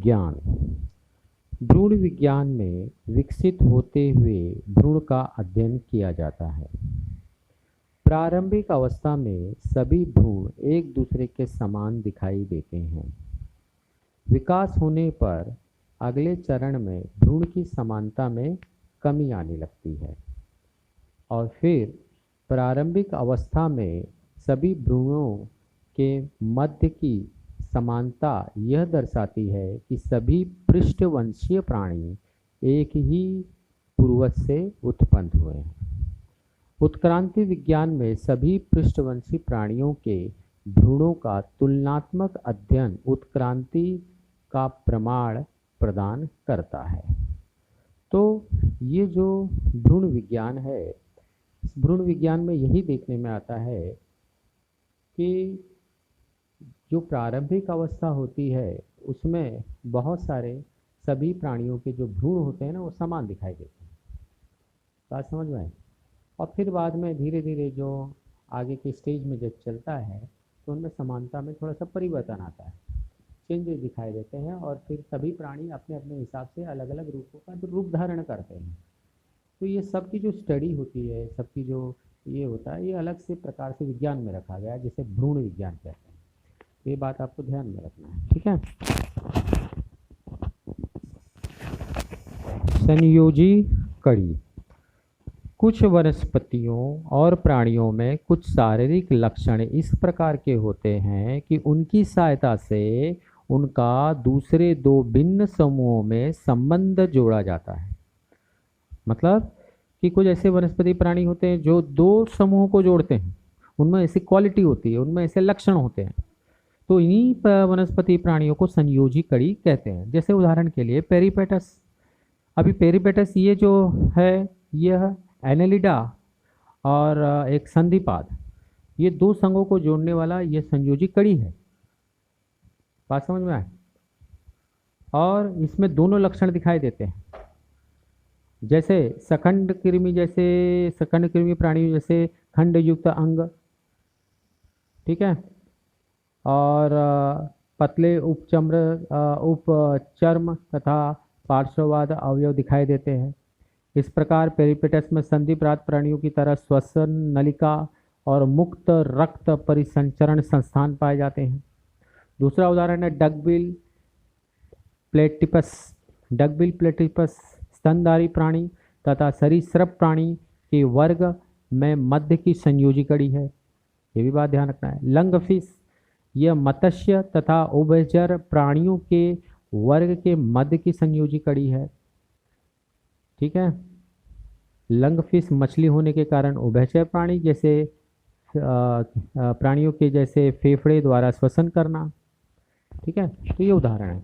विज्ञान। भ्रूण विज्ञान में विकसित होते हुए भ्रूण का अध्ययन किया जाता है। प्रारंभिक अवस्था में सभी भ्रूण एक दूसरे के समान दिखाई देते हैं। विकास होने पर अगले चरण में भ्रूण की समानता में कमी आने लगती है और फिर प्रारंभिक अवस्था में सभी भ्रूणों के मध्य की समानता यह दर्शाती है कि सभी पृष्ठवंशीय प्राणी एक ही पूर्वज से उत्पन्न हुए हैं। उत्क्रांति विज्ञान में सभी पृष्ठवंशी प्राणियों के भ्रूणों का तुलनात्मक अध्ययन उत्क्रांति का प्रमाण प्रदान करता है। तो ये जो भ्रूण विज्ञान है, इस भ्रूण विज्ञान में यही देखने में आता है कि जो प्रारंभिक अवस्था होती है उसमें बहुत सारे सभी प्राणियों के जो भ्रूण होते हैं ना वो समान दिखाई देते हैं। बात समझ में आए? और फिर बाद में धीरे धीरे जो आगे के स्टेज में जब चलता है तो उनमें समानता में थोड़ा सा परिवर्तन आता है, चेंजेस दिखाई देते हैं और फिर सभी प्राणी अपने अपने हिसाब से अलग अलग रूपों का रूप धारण करते हैं। तो ये सब की जो स्टडी होती है, सबकी जो ये होता है, ये अलग से प्रकार से विज्ञान में रखा गया है जिसे भ्रूण विज्ञान कहते हैं। ये बात आपको ध्यान में रखना है, ठीक है। संयोजी कड़ी। कुछ वनस्पतियों और प्राणियों में कुछ शारीरिक लक्षण इस प्रकार के होते हैं कि उनकी सहायता से उनका दूसरे दो भिन्न समूहों में संबंध जोड़ा जाता है। मतलब कि कुछ ऐसे वनस्पति प्राणी होते हैं जो दो समूहों को जोड़ते हैं, उनमें ऐसी क्वालिटी होती है, उनमें ऐसे लक्षण होते हैं, तो इन्हीं वनस्पति प्राणियों को संयोजी कड़ी कहते हैं। जैसे उदाहरण के लिए पेरिपेटस। अभी पेरिपेटस ये जो है यह एनेलिडा और एक संधिपाद, ये दो संघों को जोड़ने वाला ये संयोजी कड़ी है। बात समझ में आए? और इसमें दोनों लक्षण दिखाई देते हैं। जैसे सखंड कृमि, जैसे सखंड कृमि प्राणी जैसे खंड युक्त अंग, ठीक है, और पतले उपचर्म तथा पार्श्ववाद अवयव दिखाई देते हैं। इस प्रकार पेरिपेटस में संधिपाद प्राणियों की तरह श्वसन नलिका और मुक्त रक्त परिसंचरण संस्थान पाए जाते हैं। दूसरा उदाहरण है डकबिल प्लेटिपस। डकबिल प्लेटिपस स्तनधारी प्राणी तथा सरीसृप प्राणी के वर्ग में मध्य की संयोजी कड़ी है। ये भी बात ध्यान रखना है। लंगफिश, यह मत्स्य तथा उभयचर प्राणियों के वर्ग के मध्य की संयोजी कड़ी है, ठीक है। लंगफिश मछली होने के कारण उभयचर प्राणी जैसे प्राणियों के जैसे फेफड़े द्वारा श्वसन करना, ठीक है। तो ये उदाहरण है।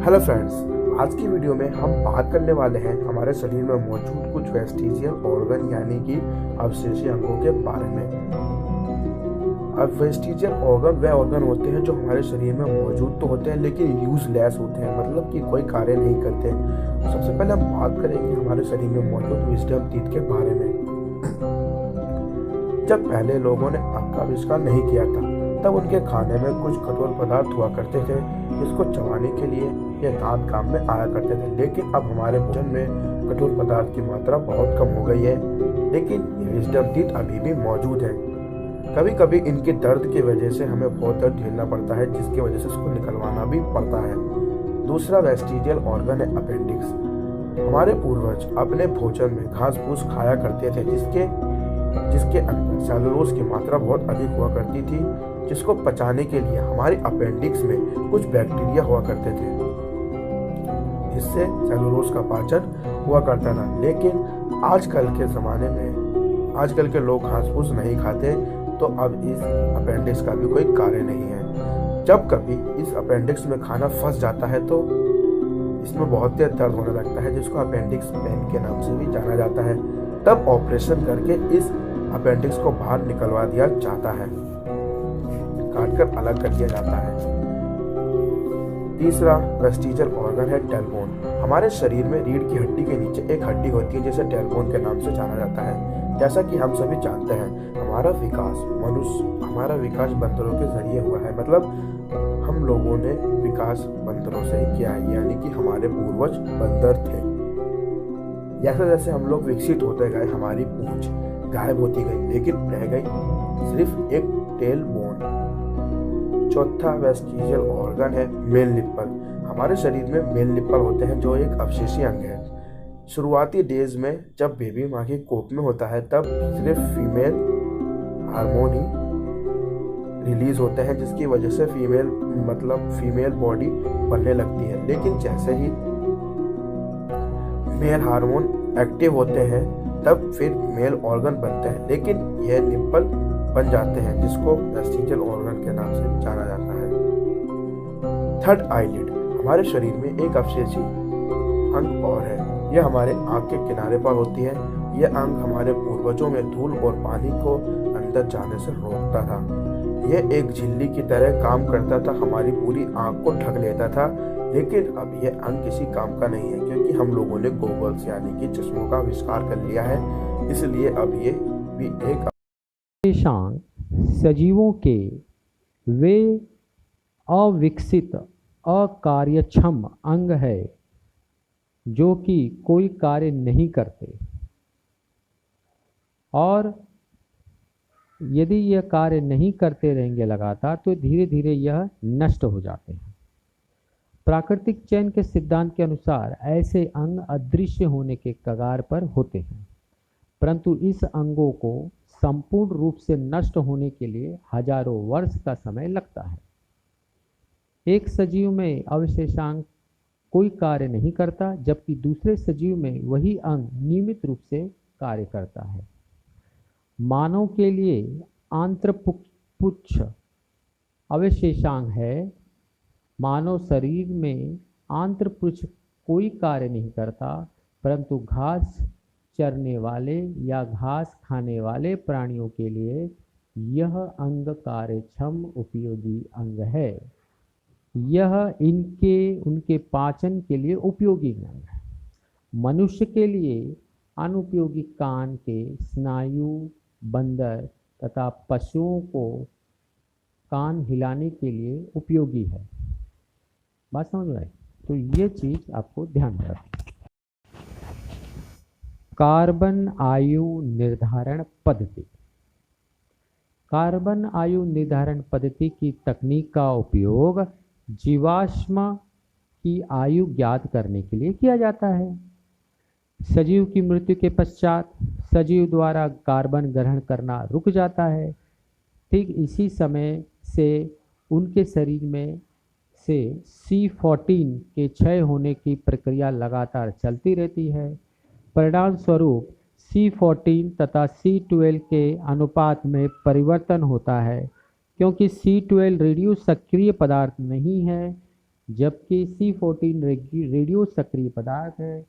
हेलो फ्रेंड्स, आज की वीडियो में हम बात करने वाले हैं हमारे शरीर में मौजूद कुछ वेस्टिजियल ऑर्गन यानी कि अवशेषीय अंगों के बारे में। अब वेस्टिजियल ऑर्गन वे ऑर्गन होते हैं जो हमारे शरीर में मौजूद तो होते हैं लेकिन यूजलेस होते हैं, मतलब कि कोई कार्य नहीं करते। सबसे पहले हम बात करेंगे हमारे शरीर में मौजूद विजडम टीथ के बारे में। जब पहले लोगों ने अंग का आविष्कार नहीं किया था तब उनके खाने में कुछ कठोर पदार्थ हुआ करते थे जिसको चबाने के लिए ये दांत काम में आया करते थे। लेकिन अब हमारे भोजन में कठोर पदार्थ की मात्रा बहुत कम हो गई है, लेकिन ये विजडम टीथ अभी भी मौजूद है। कभी कभी इनके दर्द की वजह से हमें बहुत दर्द झेलना पड़ता है, जिसकी वजह से इसको निकलवाना भी पड़ता है। दूसरा वेस्टिजियल ऑर्गन है अपेंडिक्स। हमारे पूर्वज अपने भोजन में घास फूस खाया करते थे जिसके अंदर सेलुलोज की मात्रा बहुत अधिक हुआ करती थी, जिसको पचाने के लिए हमारे अपेंडिक्स में कुछ बैक्टीरिया हुआ करते थे, जिससे सेलुलोज का पाचन हुआ करता था। लेकिन आजकल के ज़माने में आजकल के लोग घास फूस नहीं खाते, तो अब इस अपेंडिक्स का भी कोई कार्य नहीं है। जब कभी इस अपेंडिक्स में खाना फंस जाता है तो इसमें बहुत तेज दर्द होने लगता है, जिसको अपेंडिक्स पेन के नाम से भी जाना जाता है। तब ऑपरेशन करके इस अपेंडिक्स को बाहर निकलवा दिया जाता है, काटकर अलग कर दिया जाता है। तीसरा वेस्टिजियल ऑर्गन है टेलबोन। हमारे शरीर में रीढ़ की हड्डी के नीचे एक हड्डी होती है जिसे टेलबोन के नाम से जाना जाता है। जैसा कि हम सभी जानते हैं, हमारा विकास बंदरों के जरिए हुआ है। मतलब हम लोगों ने विकास बंदरों से ही किया है, यानी कि हमारे पूर्वज बंदर थे। जैसे जैसे हम लोग विकसित होते गए, हमारी पूंछ गायब होती गई, लेकिन रह गई सिर्फ एक टेल बोन। चौथा वेस्टिजियल ऑर्गन है मेल निप्पल। हमारे शरीर में मेल निप्पल होते हैं, जो एक अवशेषीय अंग है। शुरुआती डेज में जब बेबी माँ की कोख में होता है, तब सिर्फ फीमेल हार्मोन ही रिलीज होते हैं, जिसकी वजह से फीमेल बॉडी बनने लगती है। लेकिन जैसे ही मेल हार्मोन एक्टिव होते हैं, तब फिर मेल ऑर्गन बनते हैं, लेकिन यह निप्पल बन जाते हैं, जिसको वेस्टिजियल ऑर्गन के नाम से जाना जाता है। Third eyelid. हमारे शरीर में एक अवशेषी अंग और है। यह हमारे आंख के किनारे पर होती है। यह अंग हमारे पूर्वजों में धूल और पानी को अंदर जाने से रोकता था। यह एक झिल्ली की तरह काम करता था, हमारी पूरी आंख को ढक लेता था। लेकिन अब यह अंग किसी काम का नहीं है, क्योंकि हम लोगों ने गॉगल्स यानी कि चश्मों का आविष्कार कर लिया है। इसलिए अब ये भी एक अवशेषांग सजीवों के वे अविकसित अकार्यक्षम अंग है जो कि कोई कार्य नहीं करते, और यदि यह कार्य नहीं करते रहेंगे लगातार, तो धीरे धीरे यह नष्ट हो जाते हैं। प्राकृतिक चयन के सिद्धांत के अनुसार ऐसे अंग अदृश्य होने के कगार पर होते हैं, परंतु इस अंगों को संपूर्ण रूप से नष्ट होने के लिए हजारों वर्ष का समय लगता है। एक सजीव में अवशेषांग कोई कार्य नहीं करता, जबकि दूसरे सजीव में वही अंग नियमित रूप से कार्य करता है। मानव के लिए आंत्रपुच्छ अवशेषांग है। मानव शरीर में आंत्रपुच्छ कोई कार्य नहीं करता, परंतु घास चरने वाले या घास खाने वाले प्राणियों के लिए यह अंग कार्यक्षम उपयोगी अंग है। यह उनके पाचन के लिए उपयोगी अंग है। मनुष्य के लिए अनुपयोगी कान के स्नायु बंदर तथा पशुओं को कान हिलाने के लिए उपयोगी है। बात समझ में आई? तो ये चीज आपको ध्यान में रखना। कार्बन आयु निर्धारण पद्धति। कार्बन आयु निर्धारण पद्धति की तकनीक का उपयोग जीवाश्म की आयु ज्ञात करने के लिए किया जाता है। सजीव की मृत्यु के पश्चात सजीव द्वारा कार्बन ग्रहण करना रुक जाता है। ठीक इसी समय से उनके शरीर में से C14 के क्षय होने की प्रक्रिया लगातार चलती रहती है। परिणाम स्वरूप C14 तथा C12 के अनुपात में परिवर्तन होता है, क्योंकि C12 रेडियो सक्रिय पदार्थ नहीं है, जबकि C14 रेडियो सक्रिय पदार्थ है।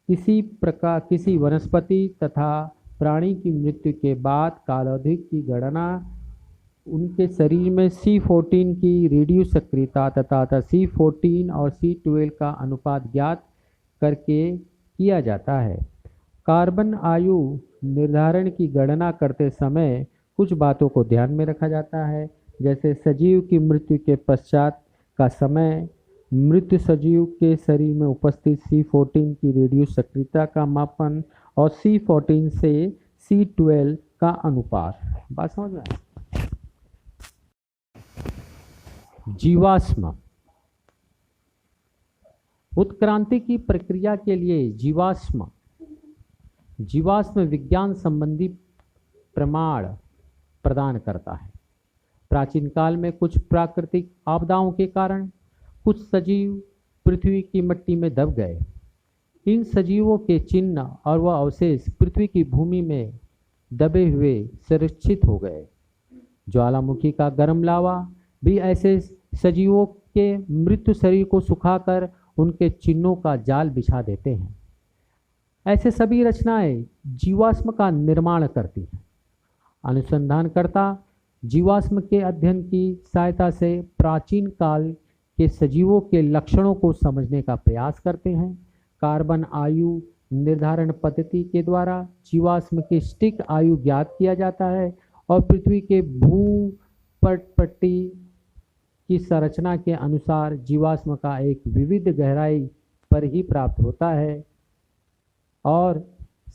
किसी वनस्पति तथा प्राणी की मृत्यु के बाद कालावधि की गणना उनके शरीर में C14 की रेडियो सक्रियता तथा C14 और C12 का अनुपात ज्ञात करके किया जाता है। कार्बन आयु निर्धारण की गणना करते समय कुछ बातों को ध्यान में रखा जाता है, जैसे सजीव की मृत्यु के पश्चात का समय, मृत सजीव के शरीर में उपस्थित C14 की रेडियो सक्रियता का मापन और C14 से C12 का अनुपात। बात समझ में आई? जीवाश्म। उत्क्रांति की प्रक्रिया के लिए जीवाश्म विज्ञान संबंधी प्रमाण प्रदान करता है। प्राचीन काल में कुछ प्राकृतिक आपदाओं के कारण कुछ सजीव पृथ्वी की मिट्टी में दब गए। इन सजीवों के चिन्ह और वह अवशेष पृथ्वी की भूमि में दबे हुए सुरक्षित हो गए। ज्वालामुखी का गर्म लावा भी ऐसे सजीवों के मृत्यु शरीर को सुखाकर उनके चिन्हों का जाल बिछा देते हैं। ऐसे सभी रचनाएं जीवाश्म का निर्माण करती हैं। अनुसंधानकर्ता जीवाश्म के अध्ययन की सहायता से प्राचीन काल के सजीवों के लक्षणों को समझने का प्रयास करते हैं। कार्बन आयु निर्धारण पद्धति के द्वारा जीवाश्म की सटीक आयु ज्ञात किया जाता है और पृथ्वी के भूपटपट्टी की संरचना के अनुसार जीवाश्म का एक विविध गहराई पर ही प्राप्त होता है और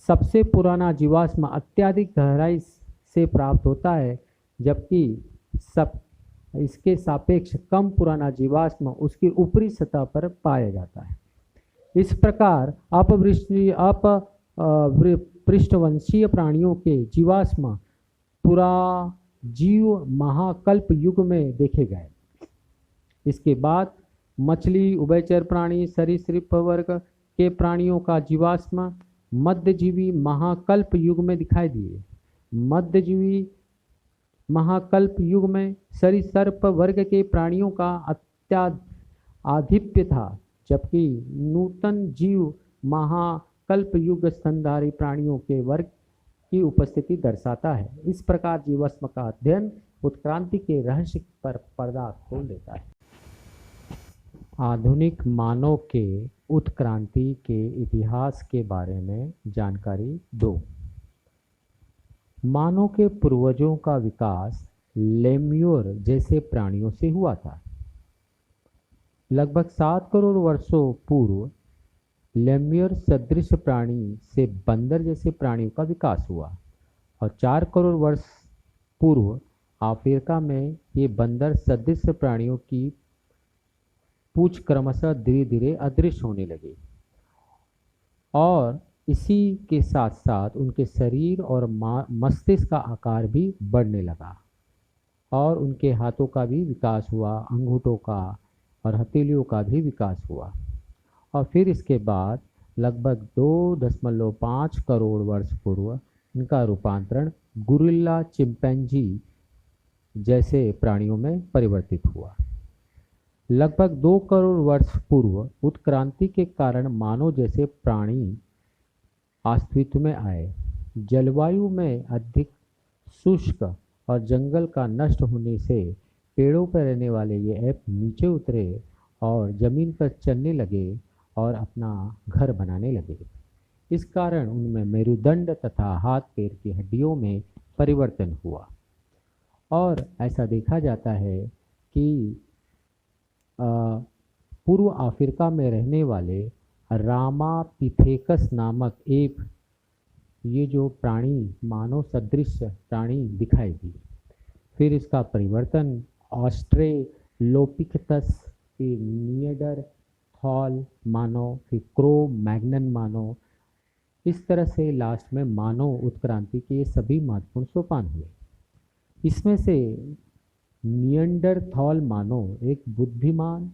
सबसे पुराना जीवाश्म अत्यधिक गहराई से प्राप्त होता है, जबकि इसके सापेक्ष कम पुराना जीवाश्म उसकी ऊपरी सतह पर पाया जाता है। इस प्रकार पृष्ठवंशीय प्राणियों के जीवाश्म पुराजीव महाकल्प युग में देखे गए। इसके बाद मछली, उभयचर प्राणी, सरीसृप वर्ग के प्राणियों का जीवाश्म मध्यजीवी महाकल्प युग में दिखाई दिए। मध्यजीवी महाकल्प युग में सरीसृप वर्ग के प्राणियों का आधिपत्य था, जबकि नूतन जीव महाकल्प युग स्तनधारी प्राणियों के वर्ग की उपस्थिति दर्शाता है। इस प्रकार जीवाश्म का अध्ययन उत्क्रांति के रहस्य पर पर्दा खोल देता है। आधुनिक मानव के उत्क्रांति के इतिहास के बारे में जानकारी दो। मानव के पूर्वजों का विकास लेम्योर जैसे प्राणियों से हुआ था। लगभग 7 करोड़ वर्षों पूर्व लेम्योर सदृश प्राणी से बंदर जैसे प्राणियों का विकास हुआ और 4 करोड़ वर्ष पूर्व अफ्रीका में ये बंदर सदृश प्राणियों की पूंछ क्रमशः धीरे धीरे अदृश्य होने लगी और इसी के साथ साथ उनके शरीर और मस्तिष्क का आकार भी बढ़ने लगा और उनके हाथों का भी विकास हुआ, अंगूठों का और हथेलियों का भी विकास हुआ। और फिर इसके बाद लगभग 2.5 करोड़ वर्ष पूर्व इनका रूपांतरण गोरिल्ला, चिंपैंजी जैसे प्राणियों में परिवर्तित हुआ। लगभग 2 करोड़ वर्ष पूर्व उत्क्रांति के कारण मानव जैसे प्राणी अस्तित्व में आए। जलवायु में अधिक शुष्क और जंगल का नष्ट होने से पेड़ों पर रहने वाले ये ऐप नीचे उतरे और ज़मीन पर चलने लगे और अपना घर बनाने लगे। इस कारण उनमें मेरुदंड तथा हाथ पैर की हड्डियों में परिवर्तन हुआ और ऐसा देखा जाता है कि पूर्व अफ्रीका में रहने वाले रामापिथेकस नामक एक ये जो प्राणी मानव सदृश प्राणी दिखाई दी। फिर इसका परिवर्तन ऑस्ट्रेलोपिथेकस, फिर निएंडरथॉल मानव, फिर क्रो मैग्नन मानव, इस तरह से लास्ट में मानव उत्क्रांति के सभी महत्वपूर्ण सोपान हुए। इसमें से निएंडरथॉल मानव एक बुद्धिमान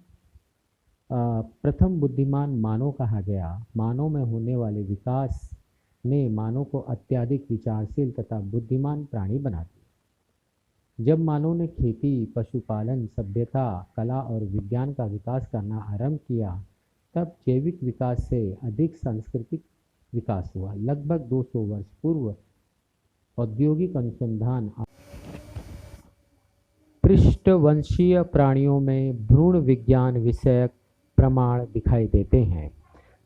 प्रथम बुद्धिमान मानव कहा गया। मानव में होने वाले विकास ने मानव को अत्यधिक विचारशील तथा बुद्धिमान प्राणी बना दिया। जब मानव ने खेती, पशुपालन, सभ्यता, कला और विज्ञान का विकास करना आरंभ किया, तब जैविक विकास से अधिक सांस्कृतिक विकास हुआ। लगभग 200 वर्ष पूर्व औद्योगिक अनुसंधान पृष्ठवंशीय प्राणियों में भ्रूण विज्ञान विषयक प्रमाण दिखाई देते हैं।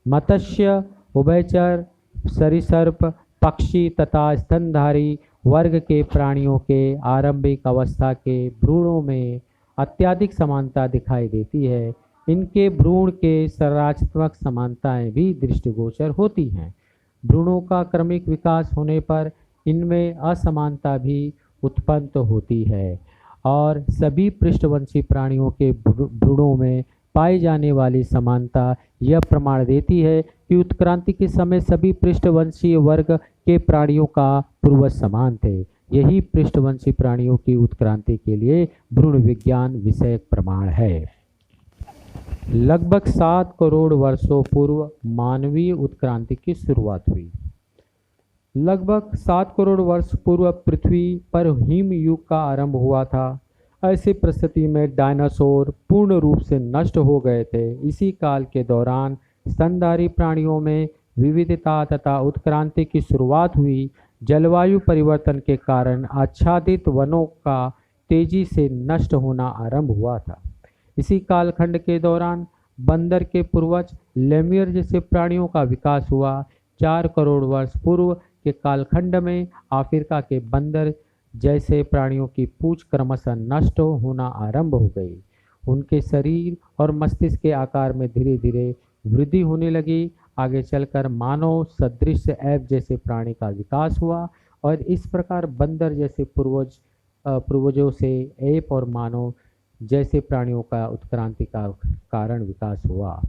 मत्स्य, उभयचर, सरीसृप, पक्षी तथा स्तनधारी वर्ग के प्राणियों के आरंभिक अवस्था के भ्रूणों में अत्यधिक समानता दिखाई देती है। इनके भ्रूण के संरचनात्मक समानताएं भी दृष्टिगोचर होती हैं। भ्रूणों का क्रमिक विकास होने पर इनमें असमानता भी उत्पन्न होती है और सभी पृष्ठवंशी प्राणियों के भ्रूणों में पाई जाने वाली समानता यह प्रमाण देती है कि उत्क्रांति के समय सभी पृष्ठवंशीय वर्ग के प्राणियों का पूर्वज समान थे। यही पृष्ठवंशी प्राणियों की उत्क्रांति के लिए भ्रूण विज्ञान विषयक प्रमाण है। लगभग 7 करोड़ वर्षों पूर्व मानवीय उत्क्रांति की शुरुआत हुई। लगभग 7 करोड़ वर्ष पूर्व पृथ्वी पर हिम युग का आरंभ हुआ था। ऐसी परिस्थिति में डायनासोर पूर्ण रूप से नष्ट हो गए थे। इसी काल के दौरान स्तनधारी प्राणियों में विविधता तथा उत्क्रांति की शुरुआत हुई। जलवायु परिवर्तन के कारण आच्छादित वनों का तेजी से नष्ट होना आरंभ हुआ था। इसी कालखंड के दौरान बंदर के पूर्वज लेम्योर जैसे प्राणियों का विकास हुआ। 4 करोड़ वर्ष पूर्व के कालखंड में अफ्रीका के बंदर जैसे प्राणियों की पूंछ क्रमशः नष्ट होना आरंभ हो गई। उनके शरीर और मस्तिष्क के आकार में धीरे धीरे वृद्धि होने लगी। आगे चलकर मानव सदृश ऐप जैसे प्राणी का विकास हुआ और इस प्रकार बंदर जैसे पूर्वजों से ऐप और मानव जैसे प्राणियों का उत्क्रांति का कारण विकास हुआ।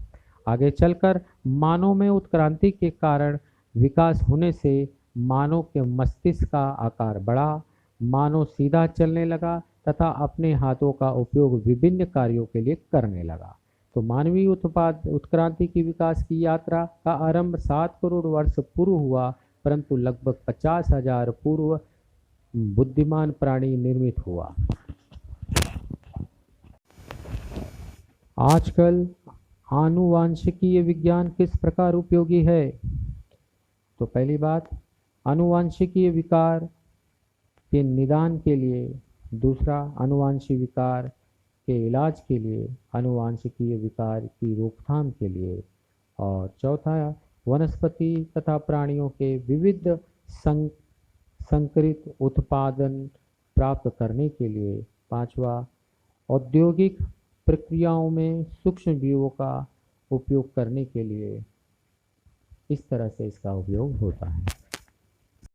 आगे चलकर मानव में उत्क्रांति के कारण विकास होने से मानव के मस्तिष्क का आकार बढ़ा, मानव सीधा चलने लगा तथा अपने हाथों का उपयोग विभिन्न कार्यों के लिए करने लगा। तो मानवीय उत्क्रांति की विकास की यात्रा का आरंभ 7 करोड़ वर्ष पूर्व हुआ, परंतु लगभग 50,000 पूर्व बुद्धिमान प्राणी निर्मित हुआ। आजकल आनुवांशिकीय विज्ञान किस प्रकार उपयोगी है? तो पहली बात, आनुवांशिकीय विकार के निदान के लिए, दूसरा आनुवांशिक विकार के इलाज के लिए, आनुवांशिकीय विकार की रोकथाम के लिए, और चौथा वनस्पति तथा प्राणियों के विविध संकरित उत्पादन प्राप्त करने के लिए, पांचवा औद्योगिक प्रक्रियाओं में सूक्ष्म जीवों का उपयोग करने के लिए। इस तरह से इसका उपयोग होता है।